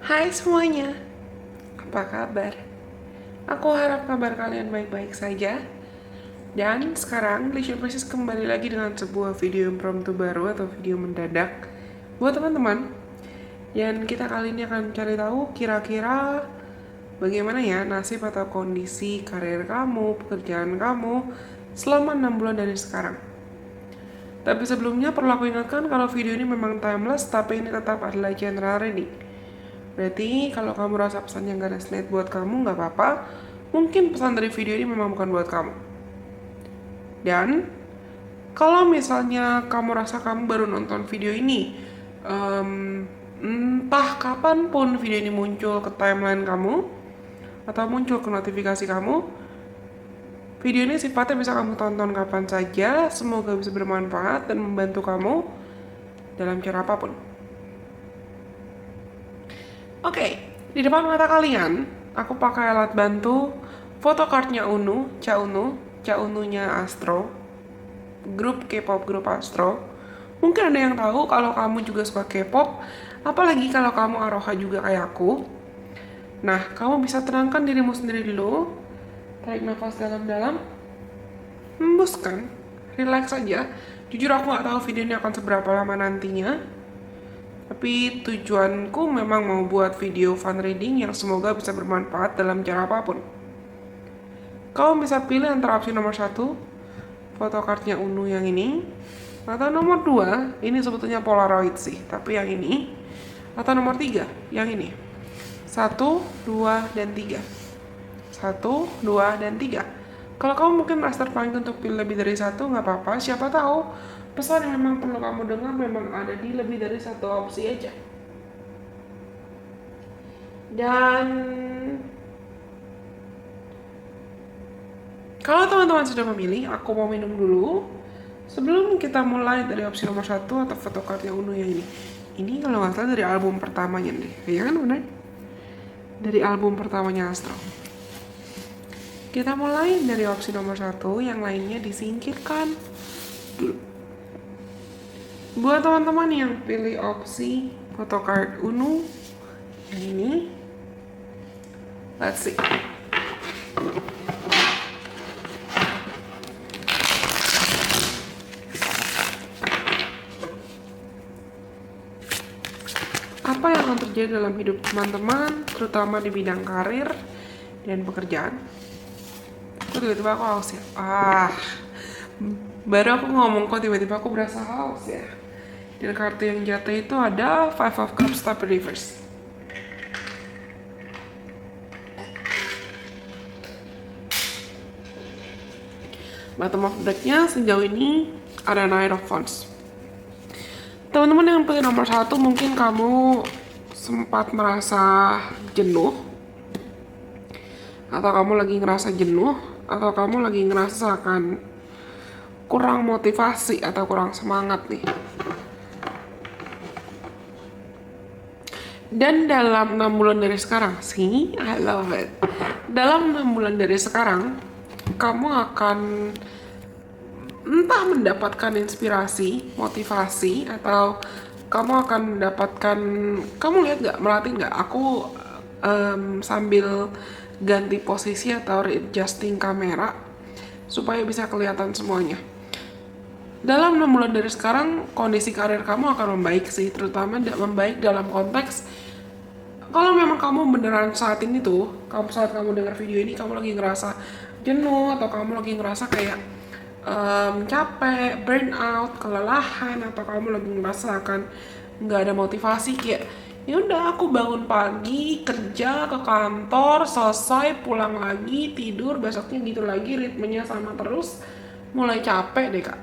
Hai semuanya, apa kabar? Aku harap kabar kalian baik-baik saja. Dan sekarang Leisure Princess kembali lagi dengan sebuah video impromptu baru atau video mendadak buat teman-teman. Dan kita kali ini akan cari tahu kira-kira bagaimana ya nasib atau kondisi karir kamu, pekerjaan kamu selama 6 bulan dari sekarang. Tapi sebelumnya perlu aku ingatkan kalau video ini memang timeless, tapi ini tetap adalah general reading. Berarti kalau kamu rasa pesannya gak resonate buat kamu, gak apa-apa. Mungkin pesan dari video ini memang bukan buat kamu. Dan kalau misalnya kamu rasa kamu baru nonton video ini, entah kapanpun video ini muncul ke timeline kamu atau muncul ke notifikasi kamu, video ini sifatnya bisa kamu tonton kapan saja. Semoga bisa bermanfaat dan membantu kamu dalam cara apapun. Oke, di depan mata kalian, aku pakai alat bantu photocardnya UNU, Ca Ununya Astro, grup K-pop grup Astro. Mungkin ada yang tahu kalau kamu juga suka K-pop, apalagi kalau kamu Aroha juga kayak aku. Nah, kamu bisa tenangkan dirimu sendiri dulu, tarik nafas dalam-dalam, hembuskan, relax aja. Jujur aku nggak tahu video ini akan seberapa lama nantinya. Tapi tujuanku memang mau buat video fun reading yang semoga bisa bermanfaat dalam cara apapun. Kamu bisa pilih antara opsi nomor 1, photocardnya UNU yang ini, atau nomor 2, ini sebetulnya Polaroid sih, tapi yang ini, atau nomor 3, yang ini. 1, 2, dan 3. 1, 2, dan 3. Kalau kamu mungkin merasa terpanggil untuk pilih lebih dari 1, nggak apa-apa, siapa tahu pesan yang memang perlu kamu dengar memang ada di lebih dari 1 opsi aja. Dan kalau teman-teman sudah memilih, aku mau minum dulu sebelum kita mulai dari opsi nomor 1 atau photocard yang UNU yang ini. Ini kalau nggak salah dari album pertamanya deh, ya kan benar? Dari album pertamanya Astro. Kita mulai dari opsi nomor 1, yang lainnya disingkirkan dulu. Buat teman-teman yang pilih opsi photocard UNU yang ini, let's see. Apa yang akan terjadi dalam hidup teman-teman, terutama di bidang karir dan pekerjaan? Tiba-tiba aku haus ya. Baru aku ngomong kok tiba-tiba aku berasa haus ya. Dan kartu yang jatuh itu ada Five of Cups tapi reverse. Bottom of deck-nya sejauh ini ada Knight of Wands. Teman-teman yang pilih nomor 1, mungkin kamu sempat merasa jenuh, atau kamu lagi ngerasa jenuh, atau kamu lagi ngerasa akan kurang motivasi atau kurang semangat nih. Dan dalam 6 bulan dari sekarang, see, I love it. Dalam 6 bulan dari sekarang, kamu akan entah mendapatkan inspirasi, motivasi, atau kamu akan mendapatkan, kamu lihat nggak, melatih nggak? Aku sambil ganti posisi atau adjusting kamera supaya bisa kelihatan semuanya. Dalam 6 bulan dari sekarang, kondisi karir kamu akan membaik sih, terutama membaik dalam konteks kalau memang kamu beneran saat ini tuh, saat kamu dengar video ini, kamu lagi ngerasa jenuh atau kamu lagi ngerasa kayak capek, burnout, kelelahan, atau kamu lagi ngerasa akan nggak ada motivasi kayak ya udah aku bangun pagi kerja ke kantor selesai pulang lagi tidur besoknya gitu lagi ritmenya sama terus, mulai capek deh kak,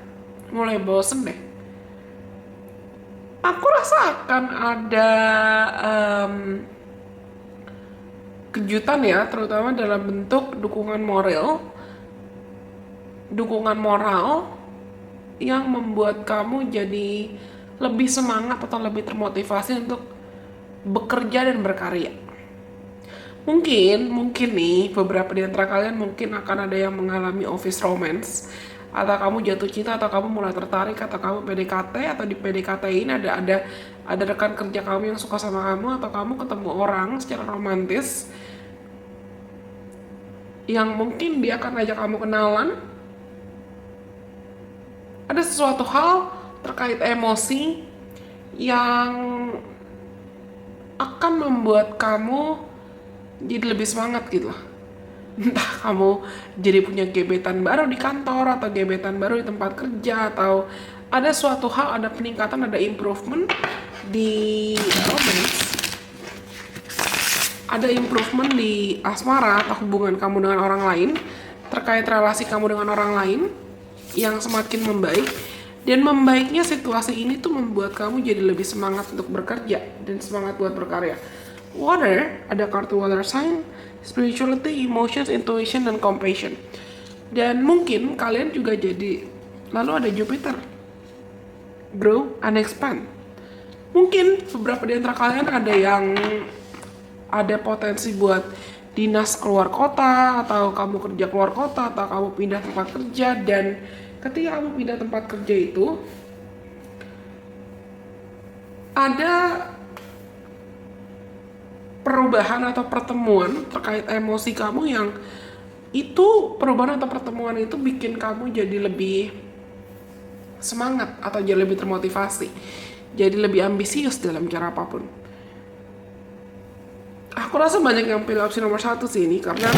mulai bosen deh. Aku rasa akan ada kejutan ya, terutama dalam bentuk dukungan moral yang membuat kamu jadi lebih semangat atau lebih termotivasi untuk bekerja dan berkarya. Mungkin nih beberapa di antara kalian mungkin akan ada yang mengalami office romance atau kamu jatuh cinta, atau kamu mulai tertarik, atau kamu PDKT, atau di PDKT-in ada rekan kerja kamu yang suka sama kamu, atau kamu ketemu orang secara romantis yang mungkin dia akan ajak kamu kenalan. Ada sesuatu hal terkait emosi yang akan membuat kamu jadi lebih semangat gitu loh. Entah kamu jadi punya gebetan baru di kantor, atau gebetan baru di tempat kerja, atau ada suatu hal, ada peningkatan, ada improvement di romance, ada improvement di asmara atau hubungan kamu dengan orang lain, terkait relasi kamu dengan orang lain yang semakin membaik. Dan membaiknya situasi ini tuh membuat kamu jadi lebih semangat untuk bekerja dan semangat buat berkarya. Water, ada kartu water sign, spirituality, emotions, intuition, dan compassion. Dan mungkin kalian juga jadi, lalu ada Jupiter, grow and expand. Mungkin beberapa di antara kalian ada yang ada potensi buat dinas keluar kota, atau kamu kerja keluar kota, atau kamu pindah tempat kerja. Dan ketika kamu pindah tempat kerja itu, ada perubahan atau pertemuan terkait emosi kamu yang itu, perubahan atau pertemuan itu bikin kamu jadi lebih semangat atau jadi lebih termotivasi, jadi lebih ambisius dalam cara apapun. Aku rasa banyak yang pilih opsi nomor 1 sih ini, karena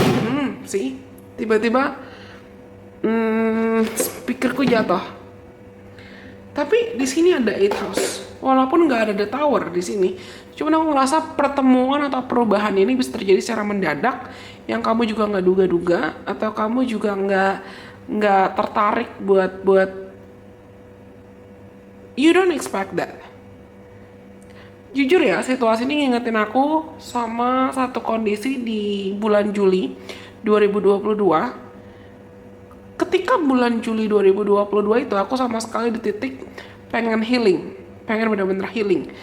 sih tiba-tiba speakerku jatuh. Tapi di sini ada 8 house, walaupun nggak ada the tower di sini. Cuman aku ngerasa pertemuan atau perubahan ini bisa terjadi secara mendadak, yang kamu juga nggak duga-duga, atau kamu juga nggak tertarik buat you don't expect that. Jujur ya, situasi ini ngingetin aku sama satu kondisi di bulan Juli 2022. Ketika bulan Juli 2022 itu aku sama sekali di titik pengen healing, pengen bener-bener healing.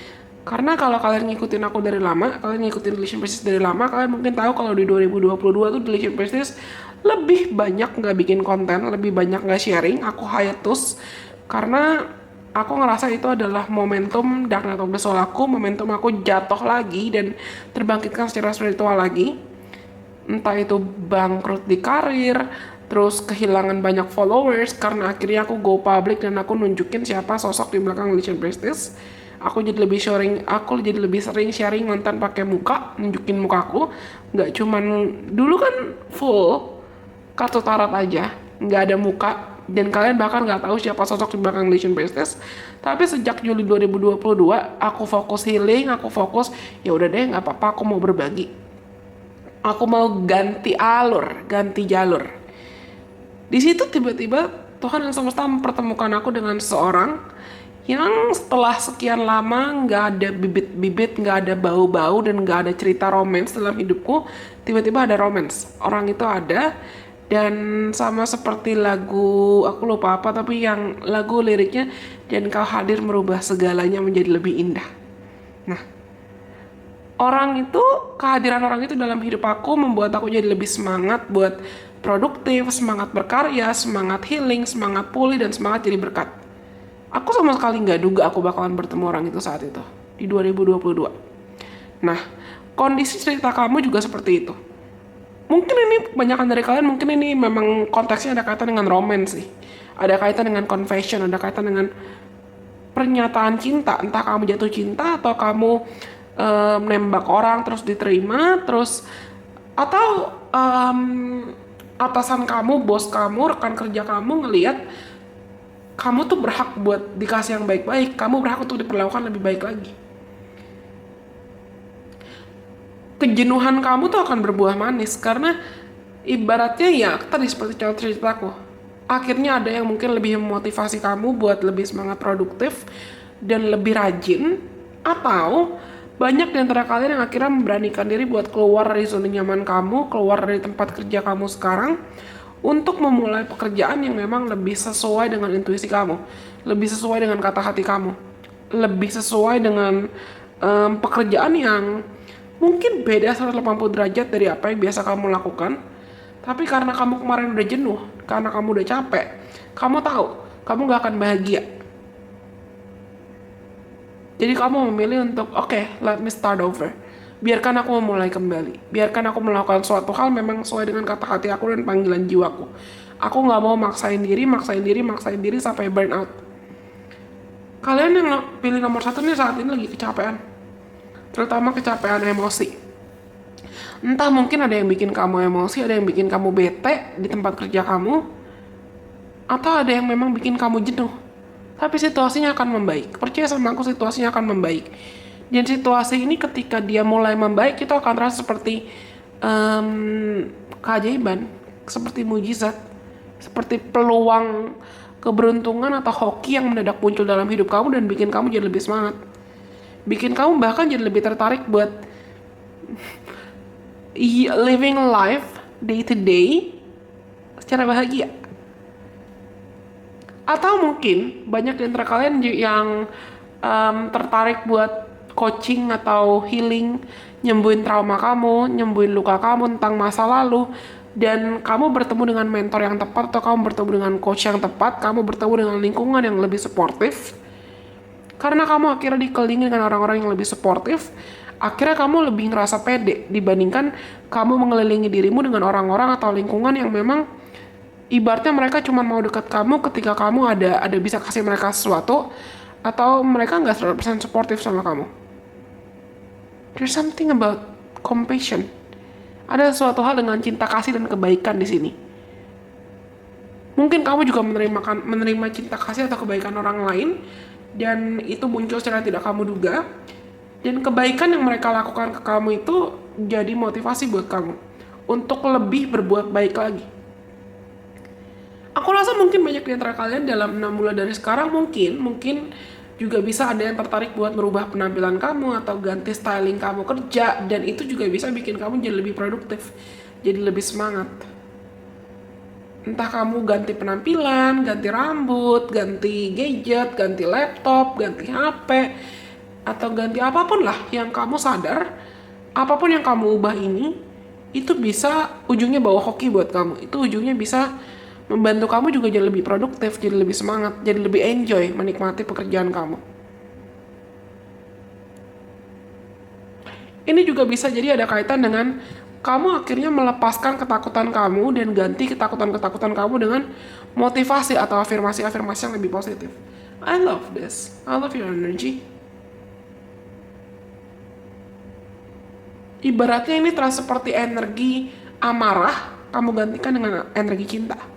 Karena kalau kalian ngikutin aku dari lama, kalian ngikutin Delicious Prestige dari lama, kalian mungkin tahu kalau di 2022 tuh Delicious Prestige lebih banyak nggak bikin konten, lebih banyak nggak sharing. Aku hiatus karena aku ngerasa itu adalah momentum Dark Night of the Soul aku, momentum aku jatuh lagi dan terbangkitkan secara spiritual lagi. Entah itu bangkrut di karir, terus kehilangan banyak followers karena akhirnya aku go public dan aku nunjukin siapa sosok di belakang Delicious Prestige. Aku jadi lebih sering sharing konten pakai muka, nunjukin mukaku, nggak cuman dulu kan full kartu tarot aja, nggak ada muka, dan kalian bahkan nggak tahu siapa sosok di belakang Delicious Prestige. Tapi sejak Juli 2022, aku fokus healing, aku fokus ya udah deh nggak apa-apa, aku mau berbagi, aku mau ganti alur, ganti jalur. Di situ tiba-tiba Tuhan yang semesta mempertemukan aku dengan seseorang yang setelah sekian lama nggak ada bibit-bibit, nggak ada bau-bau, dan nggak ada cerita romance dalam hidupku, tiba-tiba ada romance. Orang itu ada, dan sama seperti lagu, aku lupa apa, tapi yang lagu liriknya, dan kau hadir merubah segalanya menjadi lebih indah. Nah, kehadiran orang itu dalam hidup aku membuat aku jadi lebih semangat buat produktif, semangat berkarya, semangat healing, semangat pulih, dan semangat jadi berkat. Aku sama sekali nggak duga aku bakalan bertemu orang itu saat itu, di 2022. Nah, kondisi cerita kamu juga seperti itu. Mungkin ini, kebanyakan dari kalian mungkin ini memang konteksnya ada kaitan dengan romance sih. Ada kaitan dengan confession, ada kaitan dengan pernyataan cinta. Entah kamu jatuh cinta, atau kamu menembak orang terus diterima, atau atasan kamu, bos kamu, rekan kerja kamu ngelihat kamu tuh berhak buat dikasih yang baik-baik, kamu berhak untuk diperlakukan lebih baik lagi. Kejenuhan kamu tuh akan berbuah manis, karena ibaratnya ya tadi seperti contoh ceritaku, akhirnya ada yang mungkin lebih memotivasi kamu buat lebih semangat produktif dan lebih rajin, atau banyak di antara kalian yang akhirnya memberanikan diri buat keluar dari zona nyaman kamu, keluar dari tempat kerja kamu sekarang, untuk memulai pekerjaan yang memang lebih sesuai dengan intuisi kamu, lebih sesuai dengan kata hati kamu, lebih sesuai dengan pekerjaan yang mungkin beda 180 derajat dari apa yang biasa kamu lakukan. Tapi karena kamu kemarin udah jenuh, karena kamu udah capek, kamu tahu kamu gak akan bahagia. Jadi kamu memilih untuk oke, let me start over. Biarkan aku memulai kembali. Biarkan aku melakukan suatu hal memang sesuai dengan kata hati aku dan panggilan jiwaku. Aku nggak mau maksain diri sampai burn out. Kalian yang pilih nomor 1 nih saat ini lagi kecapean. Terutama kecapean emosi. Entah mungkin ada yang bikin kamu emosi, ada yang bikin kamu bete di tempat kerja kamu, atau ada yang memang bikin kamu jenuh. Tapi situasinya akan membaik. Percaya sama aku, situasinya akan membaik. Dan situasi ini ketika dia mulai membaik, kita akan terasa seperti keajaiban, seperti mujizat, seperti peluang keberuntungan atau hoki yang mendadak muncul dalam hidup kamu dan bikin kamu jadi lebih semangat. Bikin kamu bahkan jadi lebih tertarik buat living life day to day secara bahagia. Atau mungkin banyak di antara kalian yang tertarik buat coaching atau healing, nyembuhin trauma kamu, nyembuhin luka kamu tentang masa lalu, dan kamu bertemu dengan mentor yang tepat, atau kamu bertemu dengan coach yang tepat, kamu bertemu dengan lingkungan yang lebih suportif. Karena kamu akhirnya dikelilingi dengan orang-orang yang lebih suportif, akhirnya kamu lebih ngerasa pede dibandingkan kamu mengelilingi dirimu dengan orang-orang atau lingkungan yang memang ibaratnya mereka cuma mau dekat kamu ketika kamu ada bisa kasih mereka sesuatu, atau mereka nggak 100% suportif sama kamu. There's something about compassion. Ada suatu hal dengan cinta kasih dan kebaikan di sini. Mungkin kamu juga menerima cinta kasih atau kebaikan orang lain, dan itu muncul secara tidak kamu duga. Dan kebaikan yang mereka lakukan ke kamu itu jadi motivasi buat kamu untuk lebih berbuat baik lagi. Aku rasa mungkin banyak di antara kalian dalam 6 bulan dari sekarang mungkin juga bisa ada yang tertarik buat merubah penampilan kamu atau ganti styling kamu kerja, dan itu juga bisa bikin kamu jadi lebih produktif, jadi lebih semangat. Entah kamu ganti penampilan, ganti rambut, ganti gadget, ganti laptop, ganti HP, atau ganti apapun lah yang kamu sadar, apapun yang kamu ubah ini, itu bisa ujungnya bawa hoki buat kamu. Itu ujungnya bisa membantu kamu juga jadi lebih produktif, jadi lebih semangat, jadi lebih enjoy menikmati pekerjaan kamu. Ini juga bisa jadi ada kaitan dengan kamu akhirnya melepaskan ketakutan kamu dan ganti ketakutan-ketakutan kamu dengan motivasi atau afirmasi-afirmasi yang lebih positif. I love this. I love your energy. Ibaratnya ini terasa seperti energi amarah, kamu gantikan dengan energi cinta.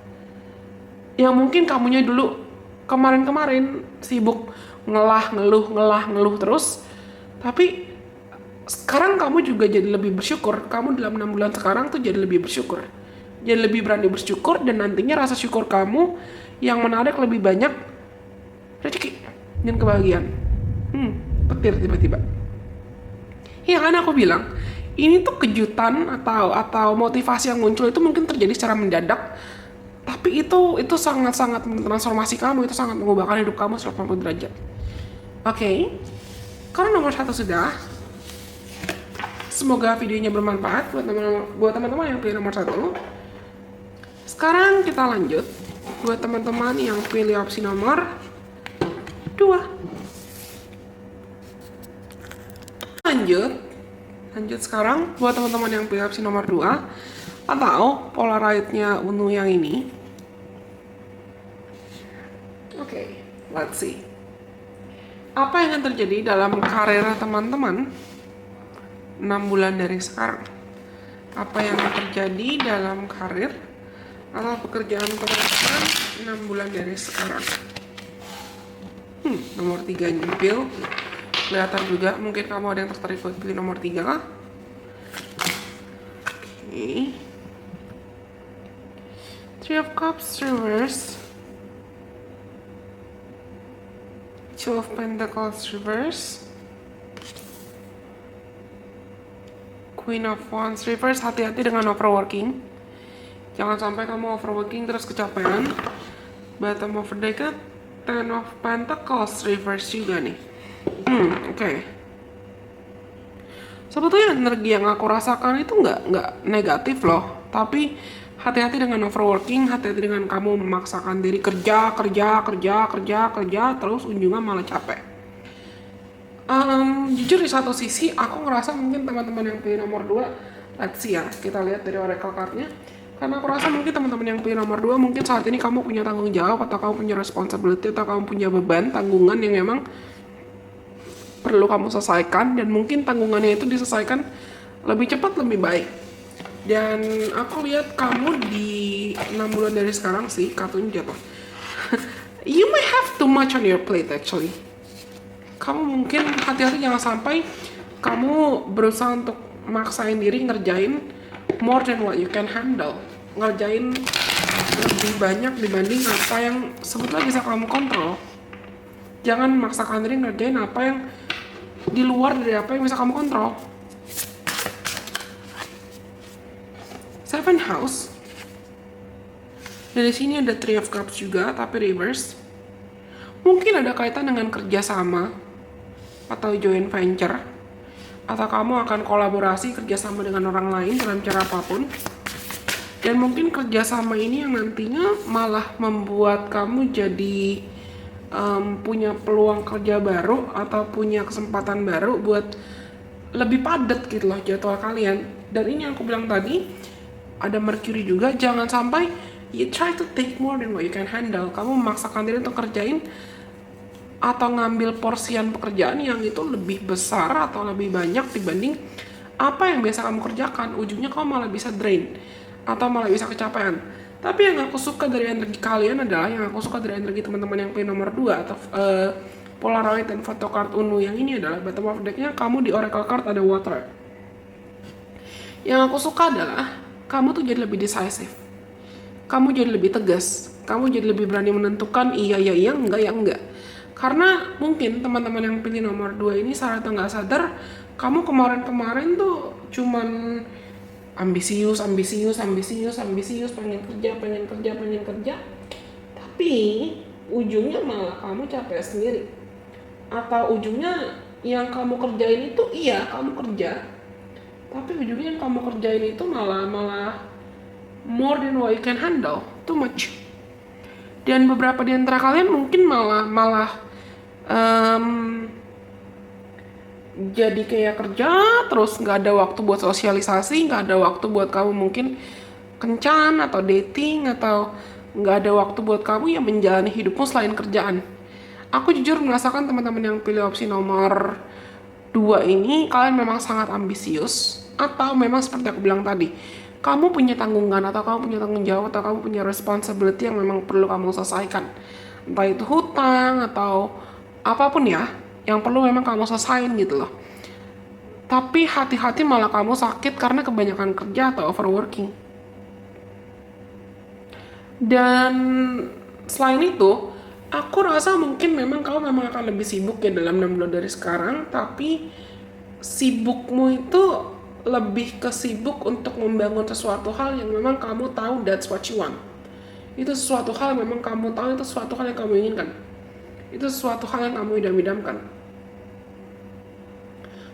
Yang mungkin kamunya dulu kemarin-kemarin sibuk ngeluh terus, tapi sekarang kamu juga jadi lebih bersyukur. Kamu dalam 6 bulan sekarang tuh jadi lebih bersyukur, jadi lebih berani bersyukur, dan nantinya rasa syukur kamu yang menarik lebih banyak rezeki dan kebahagiaan. Petir tiba-tiba. Ya kan aku bilang, ini tuh kejutan atau motivasi yang muncul itu mungkin terjadi secara mendadak, tapi itu sangat-sangat mentransformasi kamu, itu sangat mengubahkan hidup kamu 180 derajat. Oke. Karena nomor 1 sudah. Semoga videonya bermanfaat buat teman-teman yang pilih nomor 1. Sekarang kita lanjut buat teman-teman yang pilih opsi nomor 2. Lanjut sekarang buat teman-teman yang pilih opsi nomor 2 atau Polaroid-nya Unnu yang ini. Oke, let's see. Apa yang akan terjadi dalam karir teman-teman 6 bulan dari sekarang? Apa yang akan terjadi dalam karir atau pekerjaan teman-teman 6 bulan dari sekarang? Nomor 3 nyempil. Kelihatan juga, mungkin kamu ada yang tertarik buat pilih nomor 3 kah? Oke. Three of Cups reverse. Two of Pentacles reverse. Queen of Wands reverse. Hati-hati dengan overworking. Jangan sampai kamu overworking terus kecapean. Bottom of the deck, Ten of Pentacles reverse juga nih. Oke. Sebetulnya energi yang aku rasakan itu nggak negatif loh, tapi Hati-hati dengan overworking, hati-hati dengan kamu memaksakan diri kerja terus ujungnya malah capek. Jujur di satu sisi aku ngerasa mungkin teman-teman yang pilih nomor 2, let's see ya, kita lihat dari oracle cardnya. Karena aku rasa mungkin teman-teman yang pilih nomor 2 mungkin saat ini kamu punya tanggung jawab atau kamu punya responsibility atau kamu punya beban tanggungan yang memang perlu kamu selesaikan, dan mungkin tanggungannya itu diselesaikan lebih cepat lebih baik. Dan aku lihat kamu di 6 bulan dari sekarang sih kartunya jatuh. You may have too much on your plate actually. Kamu mungkin hati-hati jangan sampai kamu berusaha untuk maksain diri ngerjain more than what you can handle, ngerjain lebih banyak dibanding apa yang sebetulnya bisa kamu kontrol. Jangan maksakan diri ngerjain apa yang di luar dari apa yang bisa kamu kontrol. Seven House. Dari sini ada Three of Cups juga, tapi reverse. Mungkin ada kaitan dengan kerjasama atau joint venture, atau kamu akan kolaborasi kerjasama dengan orang lain dalam cara apapun. Dan mungkin kerjasama ini yang nantinya malah membuat kamu jadi punya peluang kerja baru atau punya kesempatan baru buat lebih padat gitu loh jadwal kalian. Dan ini yang aku bilang tadi, ada Mercury juga, jangan sampai you try to take more than what you can handle. Kamu memaksakan diri untuk kerjain atau ngambil porsian pekerjaan yang itu lebih besar atau lebih banyak dibanding apa yang biasa kamu kerjakan. Ujungnya kamu malah bisa drain atau malah bisa kecapean. Tapi yang aku suka dari energi kalian adalah, yang aku suka dari energi teman-teman yang pilih nomor 2 atau Polaroid dan foto card Uno yang ini adalah bottom of deck-nya kamu di oracle card ada water. Yang aku suka adalah kamu tuh jadi lebih decisive. Kamu jadi lebih tegas. Kamu jadi lebih berani menentukan iya, enggak, ya enggak. Karena mungkin teman-teman yang pilih nomor 2 ini sadar atau nggak sadar, kamu kemarin-kemarin tuh cuman ambisius, pengen kerja. Tapi ujungnya malah kamu capek sendiri. Atau ujungnya yang kamu kerjain itu iya kamu kerja, tapi ujungnya yang kamu kerjain itu malah more than what you can handle, too much. Dan beberapa di antara kalian mungkin malah jadi kayak kerja terus nggak ada waktu buat sosialisasi, nggak ada waktu buat kamu mungkin kencan atau dating, atau nggak ada waktu buat kamu yang menjalani hidupmu selain kerjaan. Aku jujur merasakan teman-teman yang pilih opsi nomor 2 ini, kalian memang sangat ambisius, atau memang seperti aku bilang tadi, kamu punya tanggungan atau kamu punya tanggung jawab atau kamu punya responsibility yang memang perlu kamu selesaikan. Entah itu hutang atau apapun ya, yang perlu memang kamu selesain gitu loh. Tapi hati-hati malah kamu sakit karena kebanyakan kerja atau overworking. Dan selain itu, aku rasa mungkin memang kamu memang akan lebih sibuk ya dalam 6 bulan dari sekarang, tapi sibukmu itu lebih ke sibuk untuk membangun sesuatu hal yang memang kamu tahu that's what you want. Itu sesuatu hal yang memang kamu tahu, itu sesuatu hal yang kamu inginkan. Itu sesuatu hal yang kamu idam-idamkan.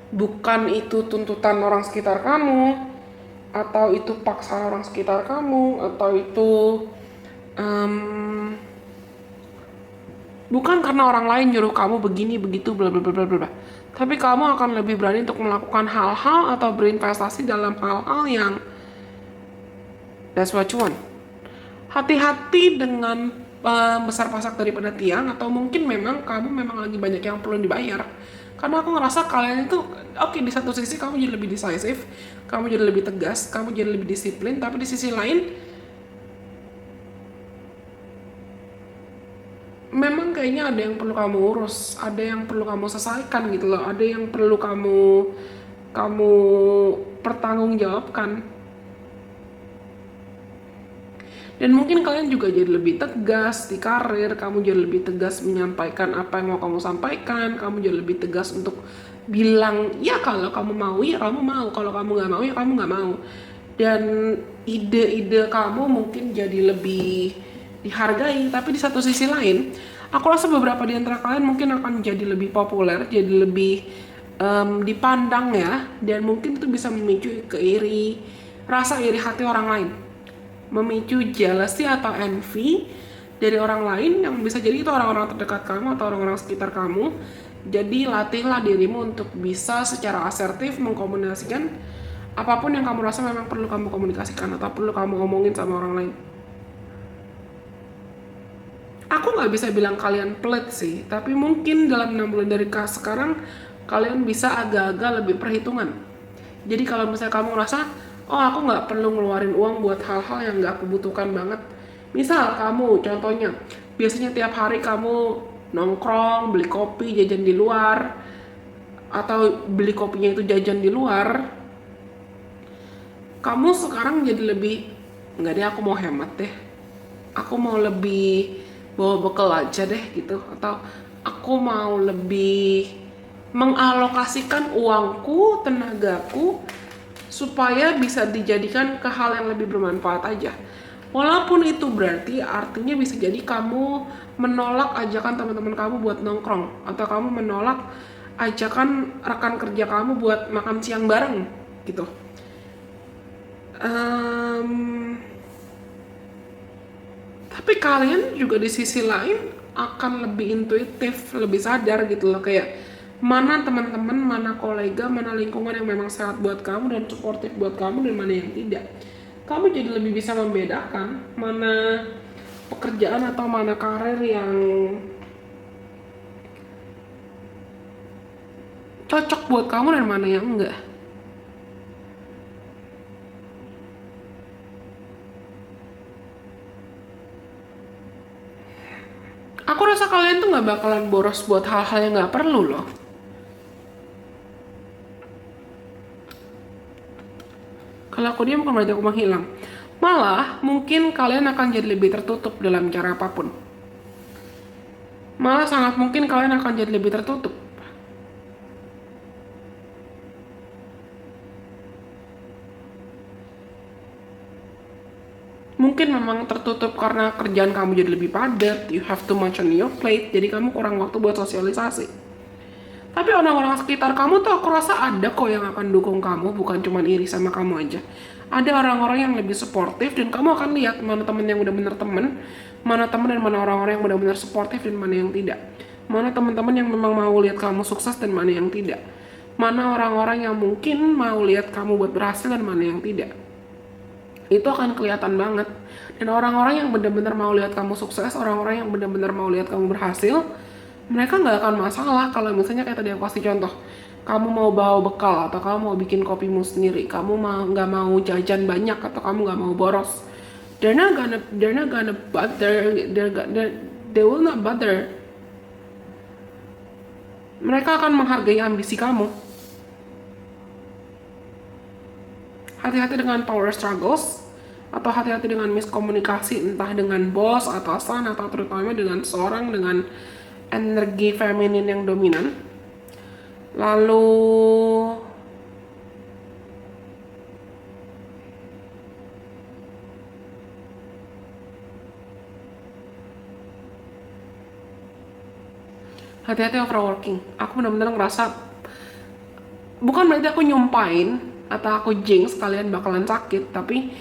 Bukan itu tuntutan orang sekitar kamu, atau itu paksa orang sekitar kamu, atau itu bukan karena orang lain nyuruh kamu begini begitu bla bla bla bla bla. Tapi kamu akan lebih berani untuk melakukan hal-hal atau berinvestasi dalam hal-hal yang that's what you want. Hati-hati dengan besar pasak daripada tiang, atau mungkin memang kamu memang lagi banyak yang perlu dibayar. Karena aku ngerasa kalian itu oke, di satu sisi kamu jadi lebih decisive, kamu jadi lebih tegas, kamu jadi lebih disiplin, tapi di sisi lain memang kayaknya ada yang perlu kamu urus, ada yang perlu kamu selesaikan gitu loh, ada yang perlu kamu pertanggungjawabkan. Dan mungkin kalian juga jadi lebih tegas di karir, kamu jadi lebih tegas menyampaikan apa yang mau kamu sampaikan, kamu jadi lebih tegas untuk bilang ya kalau kamu mau ya kamu mau, kalau kamu nggak mau ya kamu nggak mau. Dan ide-ide kamu mungkin jadi lebih dihargai. Tapi di satu sisi lain, aku rasa beberapa di antara kalian mungkin akan jadi lebih populer, jadi lebih dipandang ya, dan mungkin itu bisa memicu rasa iri hati orang lain. memicu jealousy atau envy dari orang lain, yang bisa jadi itu orang-orang terdekat kamu atau orang-orang sekitar kamu. Jadi latihlah dirimu untuk bisa secara asertif mengkomunikasikan apapun yang kamu rasa memang perlu kamu komunikasikan atau perlu kamu omongin sama orang lain. Aku nggak bisa bilang kalian pelit sih, tapi mungkin dalam 6 bulan dari sekarang kalian bisa agak-agak lebih perhitungan. Jadi kalau misalnya kamu ngerasa, oh aku nggak perlu ngeluarin uang buat hal-hal yang nggak aku butuhkan banget. Misal kamu, contohnya, biasanya tiap hari kamu nongkrong, beli kopi, jajan di luar, atau beli kopinya itu jajan di luar, kamu sekarang jadi lebih, nggak deh aku mau hemat deh, aku mau lebih bawa bekal aja deh gitu, atau aku mau lebih mengalokasikan uangku, tenagaku supaya bisa dijadikan ke hal yang lebih bermanfaat aja. Walaupun itu berarti artinya bisa jadi kamu menolak ajakan teman-teman kamu buat nongkrong, atau kamu menolak ajakan rekan kerja kamu buat makan siang bareng gitu. Tapi kalian juga di sisi lain akan lebih intuitif, lebih sadar gitu loh, kayak mana teman-teman, mana kolega, mana lingkungan yang memang sehat buat kamu dan suportif buat kamu dan mana yang tidak. Kamu jadi lebih bisa membedakan mana pekerjaan atau mana karir yang cocok buat kamu dan mana yang enggak. Aku rasa kalian tuh nggak bakalan boros buat hal-hal yang nggak perlu loh. Kalau aku diam bukan berarti aku menghilang. Malah mungkin kalian akan jadi lebih tertutup dalam cara apapun. Malah sangat mungkin kalian akan jadi lebih tertutup. Mungkin memang tertutup karena kerjaan kamu jadi lebih padat, you have too much on your plate, jadi kamu kurang waktu buat sosialisasi. Tapi orang-orang sekitar kamu tuh aku rasa ada kok yang akan dukung kamu, bukan cuma iri sama kamu aja. Ada orang-orang yang lebih suportif dan kamu akan lihat mana temen yang benar-benar temen, mana temen dan mana orang-orang yang benar-benar suportif dan mana yang tidak. Mana teman-teman yang memang mau lihat kamu sukses dan mana yang tidak. Mana orang-orang yang mungkin mau lihat kamu buat berhasil dan mana yang tidak. Itu akan kelihatan banget. Dan orang-orang yang benar-benar mau lihat kamu sukses, orang-orang yang benar-benar mau lihat kamu berhasil, mereka nggak akan masalah kalau misalnya kayak tadi aku kasih contoh, kamu mau bawa bekal atau kamu mau bikin kopimu sendiri, kamu nggak mau jajan banyak atau kamu nggak mau boros. They're not gonna bother, they will not bother. Mereka akan menghargai ambisi kamu. Hati-hati dengan power struggles, atau hati-hati dengan miskomunikasi entah dengan bos, atasan, atau terutama dengan seorang dengan energi feminin yang dominan. Lalu hati-hati overworking. Aku benar-benar ngerasa, bukan berarti aku nyumpain atau aku jinx kalian bakalan sakit, tapi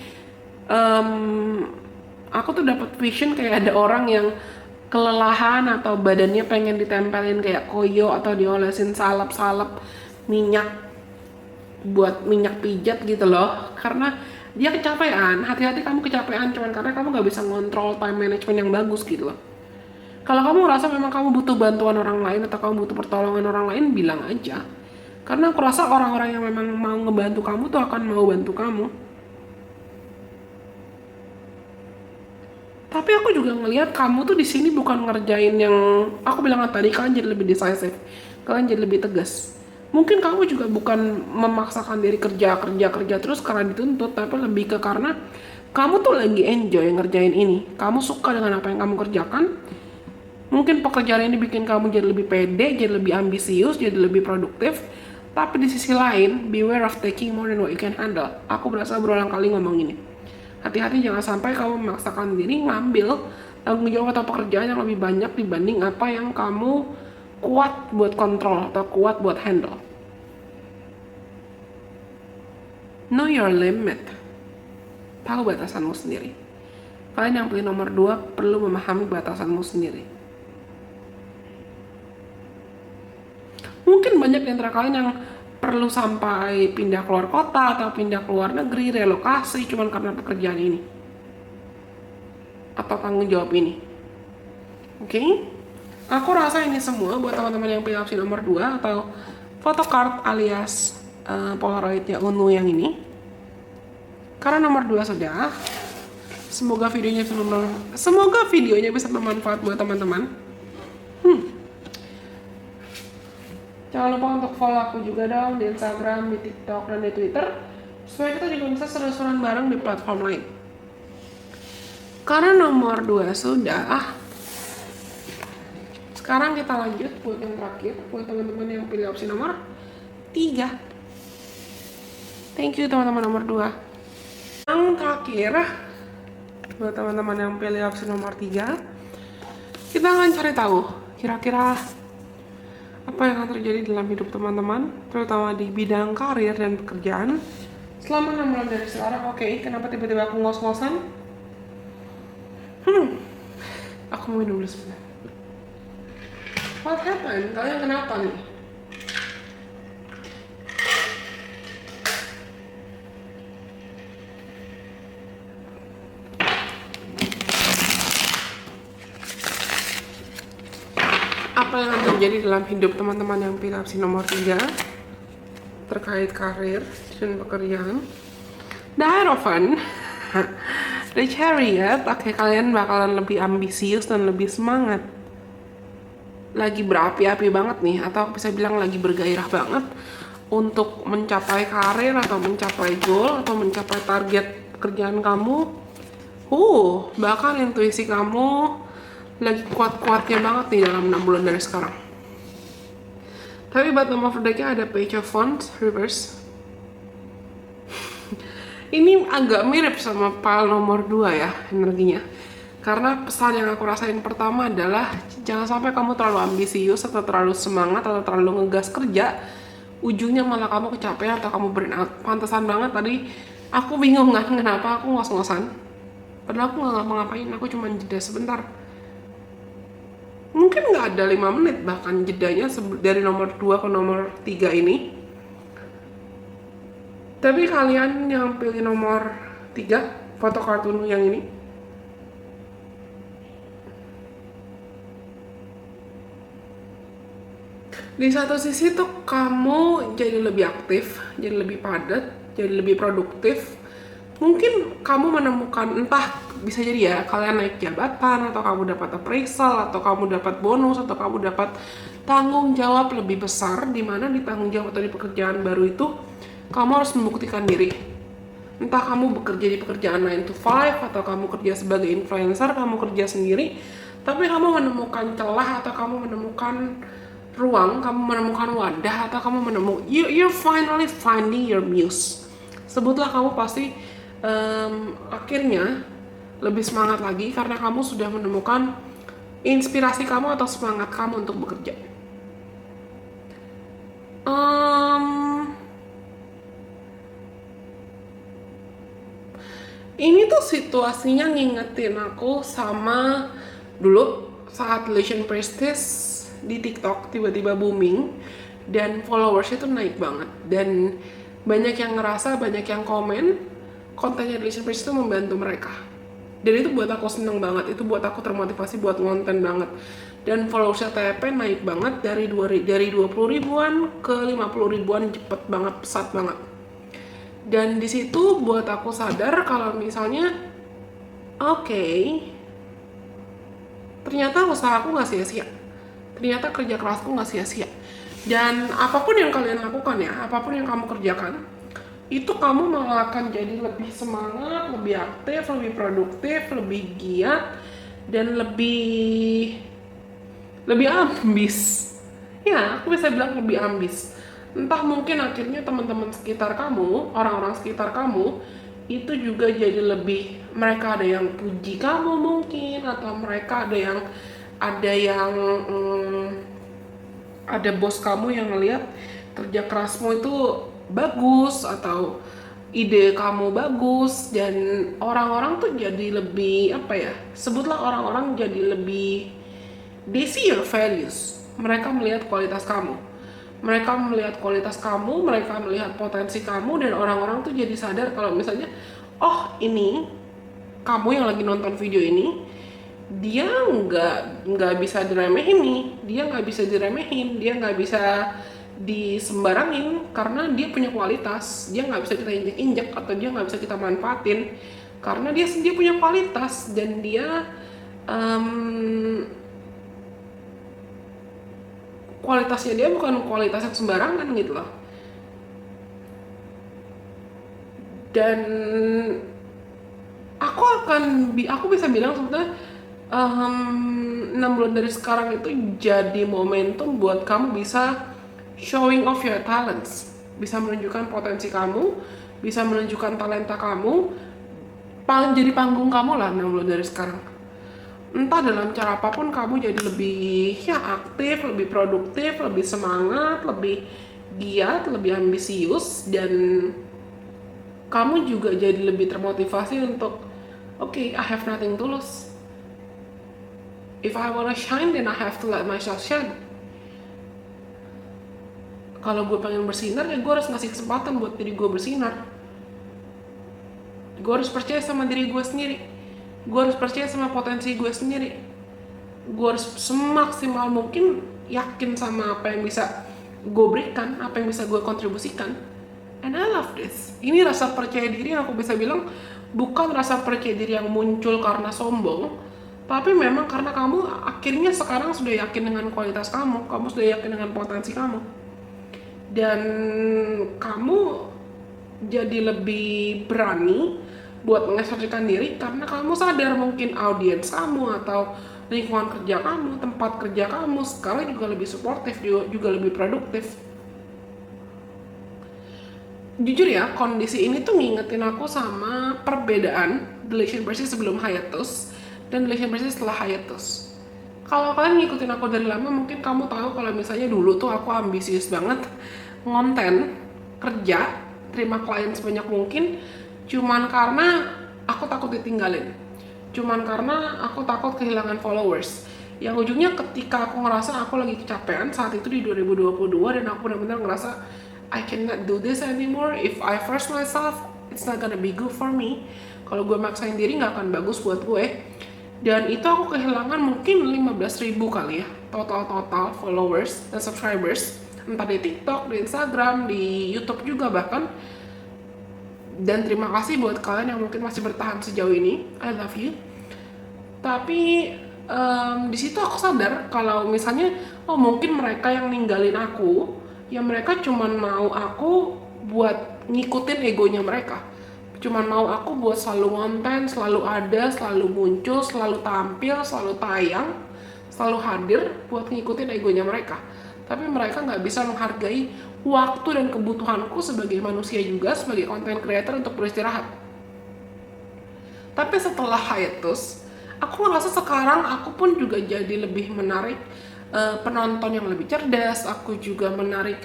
aku tuh dapat vision kayak ada orang yang kelelahan atau badannya pengen ditempelin kayak koyo atau diolesin salep-salep minyak buat minyak pijat gitu loh, karena dia kecapean. Hati-hati kamu kecapean cuman karena kamu nggak bisa ngontrol time management yang bagus gitu loh. Kalau kamu rasa memang kamu butuh bantuan orang lain atau kamu butuh pertolongan orang lain, bilang aja. Karena aku rasa orang-orang yang memang mau ngebantu kamu tuh akan mau bantu kamu. Tapi aku juga ngelihat kamu tuh di sini bukan ngerjain yang aku bilang tadi, kalian jadi lebih decisive, kalian jadi lebih tegas. Mungkin kamu juga bukan memaksakan diri kerja terus karena dituntut, tapi lebih ke karena kamu tuh lagi enjoy ngerjain ini. Kamu suka dengan apa yang kamu kerjakan. Mungkin pekerjaan ini bikin kamu jadi lebih pede, jadi lebih ambisius, jadi lebih produktif. Tapi di sisi lain, beware of taking more than what you can handle. Aku berasa berulang kali ngomong ini. Hati-hati jangan sampai kamu memaksakan diri ngambil tanggung jawab atau pekerjaan yang lebih banyak dibanding apa yang kamu kuat buat kontrol atau kuat buat handle. Know your limit. tahu batasanmu sendiri. Kalian yang pilih nomor 2 perlu memahami batasanmu sendiri. Mungkin banyak di antara kalian yang perlu sampai pindah keluar kota atau pindah ke luar negeri, relokasi cuman karena pekerjaan ini atau tanggung jawab ini. Oke? Aku rasa ini semua buat teman-teman yang pilih opsi nomor 2 atau photocard alias Polaroidnya UNU yang ini. Karena nomor 2 sudah. Semoga videonya bisa bermanfaat buat teman-teman. Jangan lupa untuk follow aku juga dong di Instagram, di TikTok, dan di Twitter supaya kita juga bisa seru-seruan bareng di platform lain. Karena nomor 2 sudah, sekarang kita lanjut buat yang terakhir, buat teman-teman yang pilih opsi nomor 3. Thank you teman-teman nomor 2. Yang terakhir, buat teman-teman yang pilih opsi nomor 3, kita akan cari tahu kira-kira apa yang akan terjadi dalam hidup teman-teman, terutama di bidang karir dan pekerjaan selama 6 bulan dari sekarang. Oke, kenapa tiba-tiba aku ngos-ngosan? Aku mau minum dulu sebentar. What happened? Kalian kenapa nih? Apa yang akan terjadi dalam hidup teman-teman yang pilih opsi nomor 3 terkait karir dan pekerjaan? The Hierophant, The Chariot. Oke, kalian bakalan lebih ambisius dan lebih semangat. Lagi berapi-api banget nih, atau aku bisa bilang lagi bergairah banget untuk mencapai karir atau mencapai goal atau mencapai target pekerjaan kamu. Bahkan intuisi kamu lagi kuat-kuatnya banget nih dalam 6 bulan dari sekarang. Tapi bottom of the deck-nya ada Page of Wands reverse. Ini agak mirip sama pile nomor 2 ya energinya. Karena pesan yang aku rasain pertama adalah jangan sampai kamu terlalu ambisius atau terlalu semangat atau terlalu ngegas kerja, ujungnya malah kamu kecapean atau kamu burn out. Pantesan banget tadi aku bingung kan kenapa aku ngos-ngosan. Padahal aku nggak ngapa-ngapain, aku cuma jeda sebentar. Mungkin nggak ada 5 menit bahkan jedanya dari nomor 2 ke nomor 3 ini. Tapi kalian yang pilih nomor 3, foto kartun yang ini, di satu sisi tuh kamu jadi lebih aktif, jadi lebih padat, jadi lebih produktif. Mungkin kamu menemukan, entah bisa jadi ya kalian naik jabatan, atau kamu dapat appraisal, atau kamu dapat bonus, atau kamu dapat tanggung jawab lebih besar, di mana di tanggung jawab atau di pekerjaan baru itu kamu harus membuktikan diri. Entah kamu bekerja di pekerjaan 9 to 5, atau kamu kerja sebagai influencer, kamu kerja sendiri, tapi kamu menemukan celah atau kamu menemukan ruang, kamu menemukan wadah, atau kamu menemukan you're finally finding your muse. Sebutlah kamu pasti akhirnya lebih semangat lagi karena kamu sudah menemukan inspirasi kamu atau semangat kamu untuk bekerja. Ini tuh situasinya ngingetin aku sama dulu saat Lesion Prestige di TikTok tiba-tiba booming dan followersnya tuh naik banget dan banyak yang ngerasa, banyak yang komen kontennya Lesion Prestige itu membantu mereka. Dan itu buat aku seneng banget, itu buat aku termotivasi buat ngonten banget. Dan followersnya TP naik banget dari 20 ribuan ke 50 ribuan, cepet banget, pesat banget. Dan di situ buat aku sadar kalau misalnya oke, ternyata usaha aku nggak sia-sia, ternyata kerja kerasku nggak sia-sia. Dan apapun yang kalian lakukan ya, apapun yang kamu kerjakan, itu kamu malah akan jadi lebih semangat, lebih aktif, lebih produktif, lebih giat, dan lebih ambis. Ya, aku bisa bilang lebih ambis. Entah mungkin akhirnya teman-teman sekitar kamu, orang-orang sekitar kamu, itu juga jadi lebih, mereka ada yang puji kamu mungkin, atau mereka ada bos kamu yang ngeliat kerja kerasmu itu bagus, atau ide kamu bagus, dan orang-orang tuh jadi lebih apa ya, sebutlah orang-orang jadi lebih, they see your values. Mereka melihat kualitas kamu, mereka melihat potensi kamu, dan orang-orang tuh jadi sadar kalau misalnya, oh ini kamu yang lagi nonton video ini, dia nggak bisa diremehin nih, dia nggak bisa disembarangin, karena dia punya kualitas, dia nggak bisa kita injek-injek, atau dia nggak bisa kita manfaatin, karena dia punya kualitas, dan dia kualitasnya dia bukan kualitas yang sembarangan gitu loh. Dan aku bisa bilang sebetulnya 6 bulan dari sekarang itu jadi momentum buat kamu bisa showing off your talents, bisa menunjukkan potensi kamu, bisa menunjukkan talenta kamu, jadi panggung kamu lah 6 bulan dari sekarang. Entah dalam cara apapun kamu jadi lebih ya aktif, lebih produktif, lebih semangat, lebih giat, lebih ambisius, dan kamu juga jadi lebih termotivasi untuk okay, I have nothing to lose. If I wanna shine, then I have to let myself shine. Kalau gue pengen bersinar, ya gue harus ngasih kesempatan buat diri gue bersinar. Gue harus percaya sama diri gue sendiri. Gue harus percaya sama potensi gue sendiri. Gue harus semaksimal mungkin yakin sama apa yang bisa gue berikan, apa yang bisa gue kontribusikan. And I love this. Ini rasa percaya diri yang aku bisa bilang bukan rasa percaya diri yang muncul karena sombong, tapi memang karena kamu akhirnya sekarang sudah yakin dengan kualitas kamu sudah yakin dengan potensi kamu, dan kamu jadi lebih berani buat mengekspresikan diri karena kamu sadar mungkin audiens kamu atau lingkungan kerja kamu, tempat kerja kamu sekarang juga lebih suportif, juga lebih produktif. Jujur ya, kondisi ini tuh ngingetin aku sama perbedaan Delicious Bersih sebelum hiatus dan Delicious Bersih setelah hiatus. Kalau kalian ngikutin aku dari lama, mungkin kamu tahu kalau misalnya dulu tuh aku ambisius banget ngonten, kerja, terima klien sebanyak mungkin, cuman karena aku takut ditinggalin, cuman karena aku takut kehilangan followers. Yang ujungnya ketika aku ngerasa aku lagi kecapean saat itu di 2022, dan aku benar-benar ngerasa I cannot do this anymore. If I force myself, it's not gonna be good for me. Kalau gue maksain diri nggak akan bagus buat gue. Dan itu aku kehilangan mungkin 15.000 kali ya total followers dan subscribers, entah di TikTok, di Instagram, di YouTube juga bahkan. Dan terima kasih buat kalian yang mungkin masih bertahan sejauh ini. I love you. Tapi di situ aku sadar kalau misalnya mungkin mereka yang ninggalin aku, ya mereka cuman mau aku buat ngikutin egonya mereka, cuman mau aku buat selalu konten, selalu ada, selalu muncul, selalu tampil, selalu tayang, selalu hadir buat ngikutin egonya mereka. Tapi mereka nggak bisa menghargai waktu dan kebutuhanku sebagai manusia juga, sebagai content creator untuk beristirahat. Tapi setelah hiatus, aku ngerasa sekarang aku pun juga jadi lebih menarik penonton yang lebih cerdas. Aku juga menarik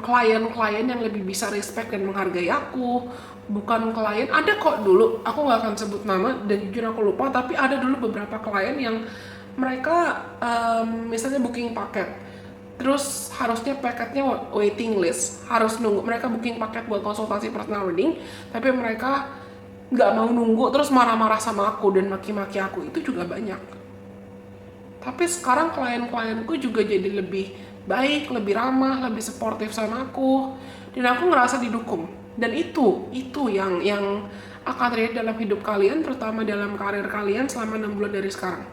klien-klien yang lebih bisa respect dan menghargai aku. Bukan klien, ada kok dulu, aku nggak akan sebut nama dan jujur aku lupa, tapi ada dulu beberapa klien yang mereka misalnya booking paket, terus harusnya paketnya waiting list, harus nunggu, mereka booking paket buat konsultasi personal wedding, tapi mereka nggak mau nunggu, terus marah-marah sama aku dan maki-maki aku. Itu juga banyak. Tapi sekarang klien-klienku juga jadi lebih baik, lebih ramah, lebih suportif sama aku, dan aku ngerasa didukung. Dan itu yang akan terjadi dalam hidup kalian, terutama dalam karir kalian selama 6 bulan dari sekarang.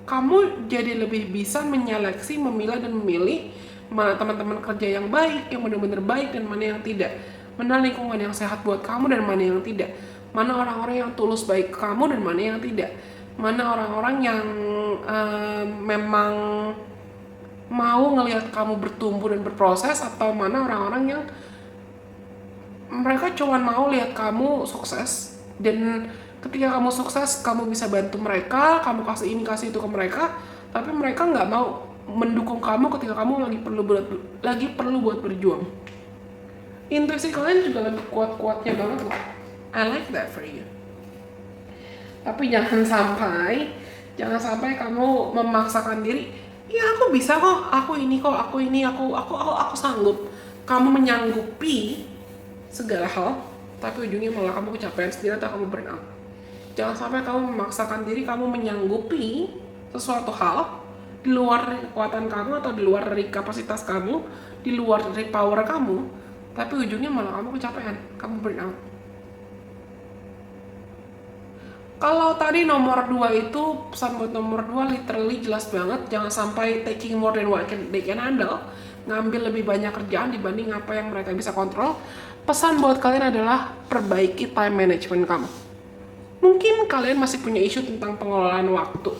Kamu jadi lebih bisa menyeleksi, memilah dan memilih mana teman-teman kerja yang baik, yang benar-benar baik, dan mana yang tidak. Mana lingkungan yang sehat buat kamu dan mana yang tidak. Mana orang-orang yang tulus baik ke kamu dan mana yang tidak. Mana orang-orang yang memang mau ngelihat kamu bertumbuh dan berproses, atau mana orang-orang yang mereka cuma mau lihat kamu sukses, dan ketika kamu sukses kamu bisa bantu mereka, kamu kasih ini kasih itu ke mereka, tapi mereka nggak mau mendukung kamu ketika kamu lagi perlu buat berjuang. Intuisi kalian juga lebih kuat-kuatnya banget loh. I like that for you. Tapi jangan sampai kamu memaksakan diri. Ya aku bisa kok, aku ini kok, aku sanggup. Kamu menyanggupi segala hal, tapi ujungnya malah kamu kecapean sendiri atau kamu burn out. Jangan sampai kamu memaksakan diri, kamu menyanggupi sesuatu hal di luar kekuatan kamu atau di luar dari kapasitas kamu, di luar dari power kamu, tapi ujungnya malah kamu kecapean, kamu burn out. Kalau tadi nomor 2 itu, pesan buat nomor 2 literally jelas banget, jangan sampai taking more than what they can handle, ngambil lebih banyak kerjaan dibanding apa yang mereka bisa kontrol. Pesan buat kalian adalah perbaiki time management kamu. Mungkin kalian masih punya isu tentang pengelolaan waktu,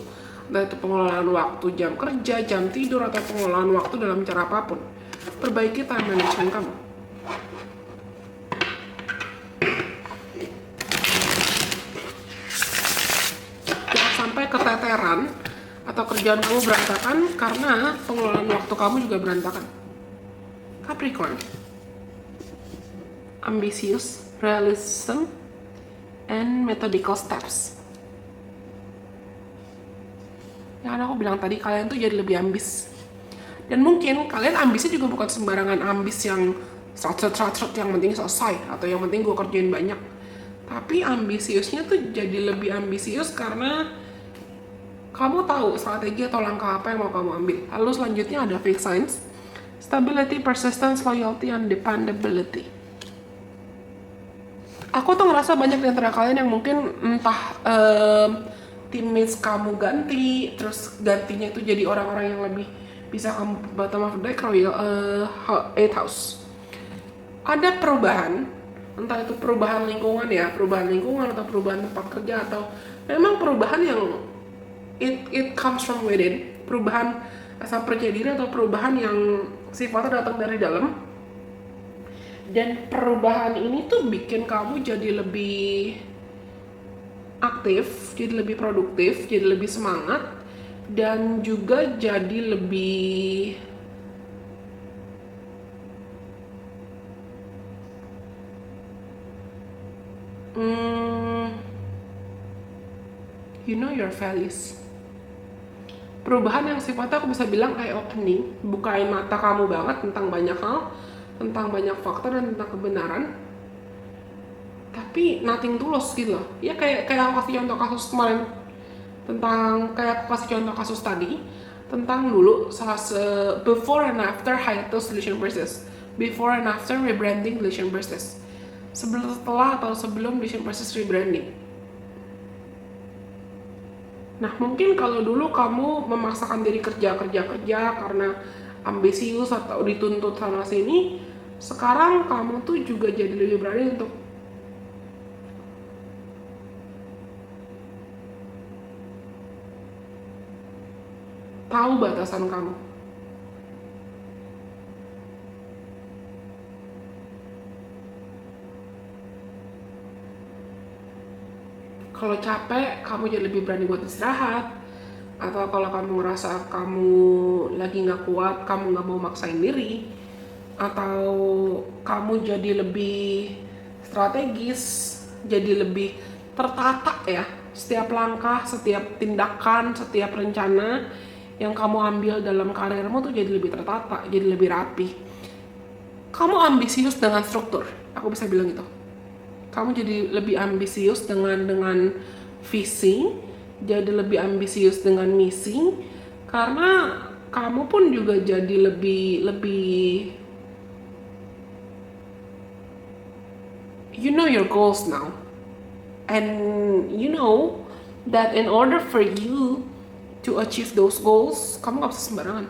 entah itu pengelolaan waktu jam kerja, jam tidur, atau pengelolaan waktu dalam cara apapun. Perbaiki time management kamu. Sampai keteteran atau kerjaan kamu berantakan karena pengelolaan waktu kamu juga berantakan. Capricorn, ambitious, realism, and methodical steps. Yang aku bilang tadi, kalian tuh jadi lebih ambis. Dan mungkin kalian ambisnya juga bukan sembarangan ambis yang yang penting selesai atau yang penting gue kerjain banyak. Tapi ambisiusnya tuh jadi lebih ambisius karena kamu tahu strategi atau langkah apa yang mau kamu ambil. Lalu selanjutnya ada fixed signs, stability, persistence, loyalty, and dependability. Aku tuh ngerasa banyak di antara kalian yang mungkin entah teammates kamu ganti, terus gantinya itu jadi orang-orang yang lebih bisa kamu bottom of deck, royal 8 house. Ada perubahan, entah itu perubahan lingkungan ya, perubahan lingkungan atau perubahan tempat kerja, atau memang perubahan yang it comes from within, perubahan asal percaya diri atau perubahan yang sifatnya datang dari dalam. Dan perubahan ini tuh bikin kamu jadi lebih aktif, jadi lebih produktif, jadi lebih semangat, dan juga jadi lebih you know your values. Perubahan yang sifatnya aku bisa bilang eye opening, bukain mata kamu banget tentang banyak hal, tentang banyak faktor dan tentang kebenaran. Tapi nothing tulus gitu loh. Ya kayak aku kasih contoh kasus kemarin, kayak aku kasih contoh kasus tadi tentang dulu before and after hiatus Delicious Versus, before and after rebranding Delicious Versus, setelah atau sebelum Delicious Versus rebranding. Nah, mungkin kalau dulu kamu memaksakan diri kerja karena ambisius atau dituntut sana sini, sekarang kamu tuh juga jadi lebih berani untuk tahu batasan kamu. Kalau capek, kamu jadi lebih berani buat istirahat. Atau kalau kamu ngerasa kamu lagi gak kuat, kamu gak mau maksain diri. Atau kamu jadi lebih strategis, jadi lebih tertata ya. Setiap langkah, setiap tindakan, setiap rencana yang kamu ambil dalam karirmu tuh jadi lebih tertata, jadi lebih rapi. Kamu ambisius dengan struktur, aku bisa bilang gitu. Kamu jadi lebih ambisius dengan visi, jadi lebih ambisius dengan misi, karena kamu pun juga jadi lebih you know your goals now, and you know that in order for you to achieve those goals, kamu gak bisa sembarangan.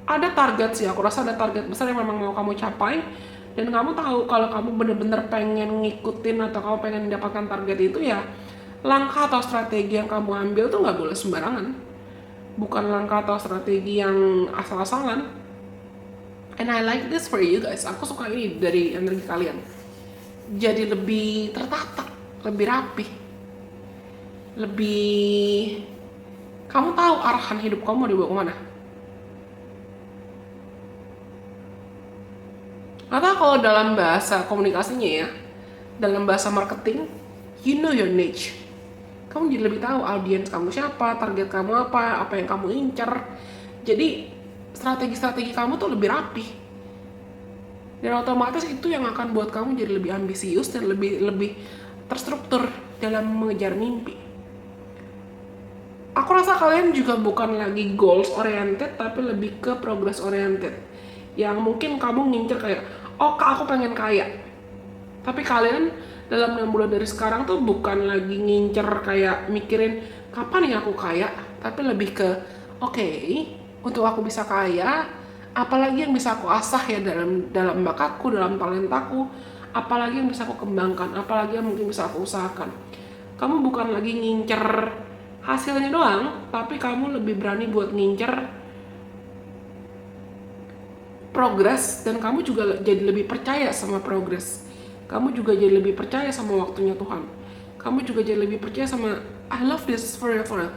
Ada target sih, aku rasa ada target besar yang memang mau kamu capai. Dan kamu tahu kalau kamu bener-bener pengen ngikutin atau kamu pengen mendapatkan target itu, ya langkah atau strategi yang kamu ambil tuh nggak boleh sembarangan. Bukan langkah atau strategi yang asal-asalan. And I like this for you guys. Aku suka ini dari energi kalian. Jadi lebih tertata, lebih rapi, lebih kamu tahu arahan hidup kamu mau dibawa kemana. Atau kalau dalam bahasa komunikasinya ya, dalam bahasa marketing, you know your niche. Kamu jadi lebih tahu audiens kamu siapa, target kamu apa yang kamu incer. Jadi strategi-strategi kamu tuh lebih rapi. Dan otomatis itu yang akan buat kamu jadi lebih ambisius dan lebih terstruktur dalam mengejar mimpi. Aku rasa kalian juga bukan lagi goals oriented tapi lebih ke progress oriented. Yang mungkin kamu ngincer kayak, oh kak aku pengen kaya. Tapi kalian dalam 6 bulan dari sekarang tuh bukan lagi ngincer kayak mikirin kapan ya aku kaya, tapi lebih ke oke, untuk aku bisa kaya, apalagi yang bisa aku asah ya dalam bakatku, dalam talentaku, apalagi yang bisa aku kembangkan, apalagi yang mungkin bisa aku usahakan. Kamu bukan lagi ngincer hasilnya doang, tapi kamu lebih berani buat ngincer progres, dan kamu juga jadi lebih percaya sama progres. Kamu juga jadi lebih percaya sama waktunya Tuhan. Kamu juga jadi lebih percaya sama I love this forever.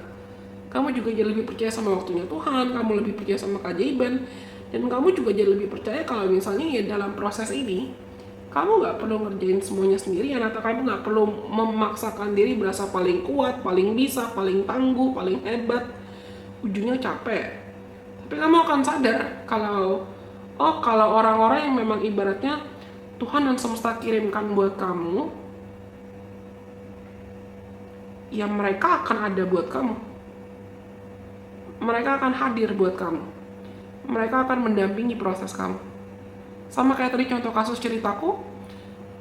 Kamu juga jadi lebih percaya sama waktunya Tuhan, kamu lebih percaya sama keajaiban, dan kamu juga jadi lebih percaya kalau misalnya ya dalam proses ini kamu nggak perlu ngerjain semuanya sendirian, atau kamu nggak perlu memaksakan diri berasa paling kuat, paling bisa, paling tangguh, paling hebat. Ujungnya capek. Tapi kamu akan sadar kalau kalau orang-orang yang memang ibaratnya Tuhan dan semesta kirimkan buat kamu, ya mereka akan ada buat kamu. Mereka akan hadir buat kamu. Mereka akan mendampingi proses kamu. Sama kayak tadi contoh kasus ceritaku,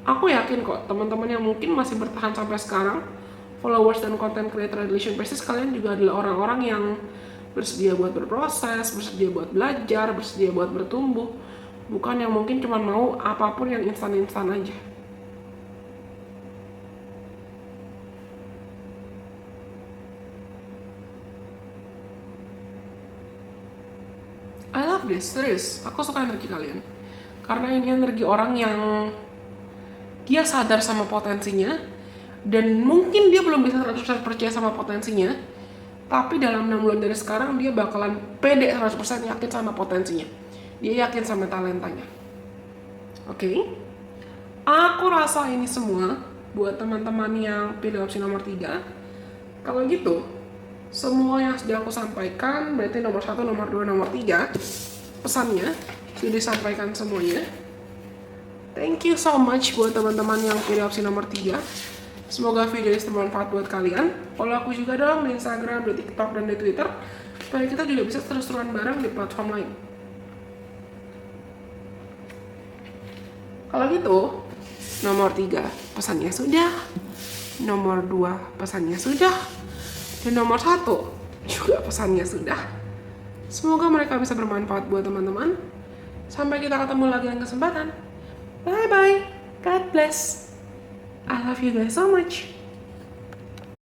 aku yakin kok teman-teman yang mungkin masih bertahan sampai sekarang, followers dan content creator relation basis, kalian juga adalah orang-orang yang bersedia buat berproses, bersedia buat belajar, bersedia buat bertumbuh. Bukan yang mungkin cuma mau apapun yang instan-instan aja. I love this, serius. Aku suka energi kalian. Karena ini energi orang yang dia sadar sama potensinya, dan mungkin dia belum bisa 100% percaya sama potensinya, tapi dalam 6 bulan dari sekarang dia bakalan pede 100% yakin sama potensinya. Dia yakin sama talentanya. Oke? Aku rasa ini semua buat teman-teman yang pilih opsi nomor 3. Kalau gitu, semua yang sudah aku sampaikan, berarti nomor 1, nomor 2, nomor 3, pesannya sudah disampaikan semuanya. Thank you so much buat teman-teman yang pilih opsi nomor 3. Semoga video ini bermanfaat buat kalian. Follow aku juga dong di Instagram, di TikTok, dan di Twitter, supaya kita juga bisa terus-terusan bareng di platform lain. Kalau gitu, nomor 3 pesannya sudah, nomor 2 pesannya sudah, dan nomor 1 juga pesannya sudah. Semoga mereka bisa bermanfaat buat teman-teman. Sampai kita ketemu lagi dalam kesempatan. Bye bye. God bless. I love you guys so much.